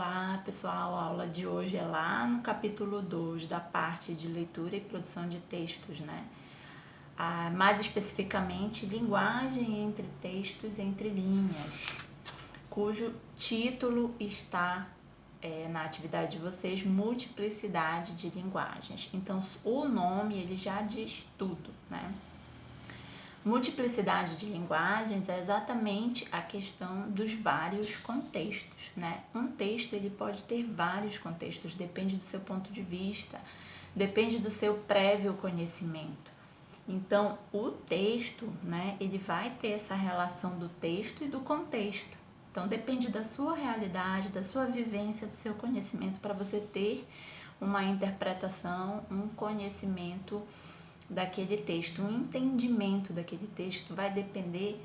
Olá pessoal, a aula de hoje é lá no capítulo 2 da parte de leitura e produção de textos, né? Mais especificamente, linguagem entre textos entre linhas, cujo título está na atividade de vocês, multiplicidade de linguagens. Então, o nome ele já diz tudo, né? Multiplicidade de linguagens é exatamente a questão dos vários contextos, né? Um texto ele pode ter vários contextos, depende do seu ponto de vista, depende do seu prévio conhecimento. Então, o texto, né, ele vai ter essa relação do texto e do contexto. Então, depende da sua realidade, da sua vivência, do seu conhecimento para você ter uma interpretação, um conhecimento daquele texto, um entendimento daquele texto vai depender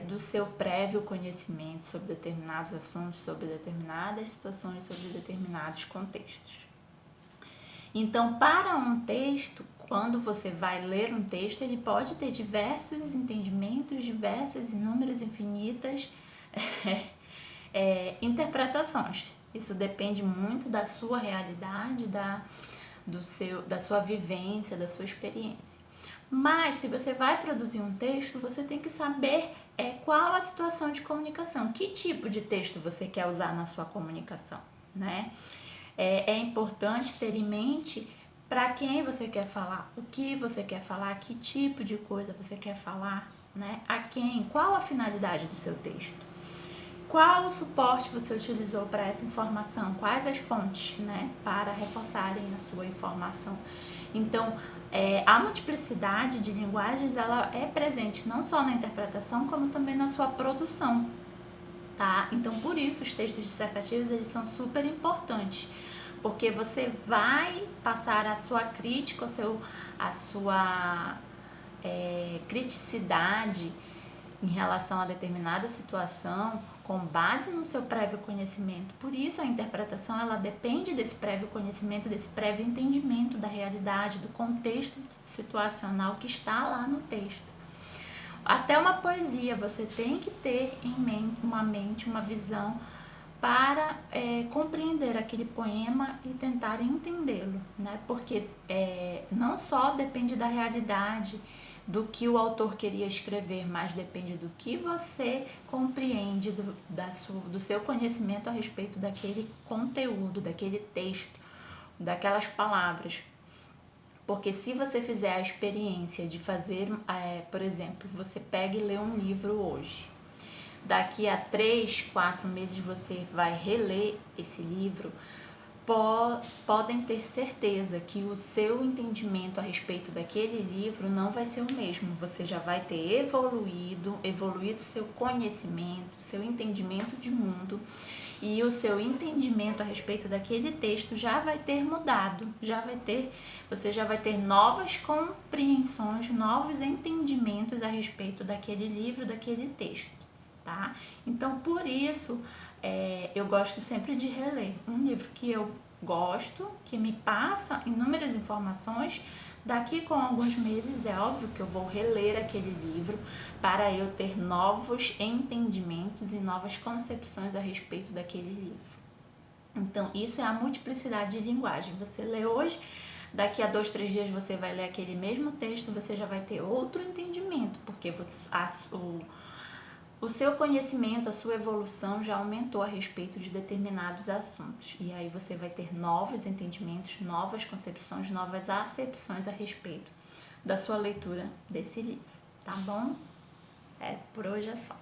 do seu prévio conhecimento sobre determinados assuntos, sobre determinadas situações, sobre determinados contextos. Então, para um texto, quando você vai ler um texto, ele pode ter diversos entendimentos, diversas, inúmeras, infinitas interpretações. Isso depende muito da sua realidade, da sua vivência, da sua experiência. Mas se você vai produzir um texto, você tem que saber qual a situação de comunicação, que tipo de texto você quer usar na sua comunicação, né? É importante ter em mente para quem você quer falar, o que você quer falar, que tipo de coisa você quer falar, né? A quem, qual a finalidade do seu texto. Qual o suporte você utilizou para essa informação? Quais as fontes, né, para reforçarem a sua informação? Então, a multiplicidade de linguagens, ela é presente não só na interpretação, como também na sua produção, tá? Então, por isso, os textos dissertativos, eles são super importantes, porque você vai passar a sua crítica, a sua criticidade em relação a determinada situação com base no seu prévio conhecimento. Por isso a interpretação ela depende desse prévio conhecimento, desse prévio entendimento da realidade, do contexto situacional que está lá no texto. Até uma poesia você tem que ter em mente, uma visão para compreender aquele poema e tentar entendê-lo, né? Porque não só depende da realidade do que o autor queria escrever, mas depende do que você compreende do seu conhecimento a respeito daquele conteúdo, daquele texto, daquelas palavras. Porque se você fizer a experiência de fazer, por exemplo, você pega e lê um livro hoje, daqui a 3, 4 meses você vai reler esse livro, podem ter certeza que o seu entendimento a respeito daquele livro não vai ser o mesmo. Você já vai ter evoluído seu conhecimento, seu entendimento de mundo, e o seu entendimento a respeito daquele texto já vai ter mudado, você já vai ter novas compreensões, novos entendimentos a respeito daquele livro, daquele texto, tá? Então, por isso, eu gosto sempre de reler um livro que eu gosto, que me passa inúmeras informações. Daqui com alguns meses é óbvio que eu vou reler aquele livro para eu ter novos entendimentos e novas concepções a respeito daquele livro. Então, isso é a multiplicidade de linguagem. Você lê hoje, daqui a 2, 3 dias você vai ler aquele mesmo texto, você já vai ter outro entendimento, porque o seu conhecimento, a sua evolução já aumentou a respeito de determinados assuntos. E aí você vai ter novos entendimentos, novas concepções, novas acepções a respeito da sua leitura desse livro, tá bom? Por hoje é só.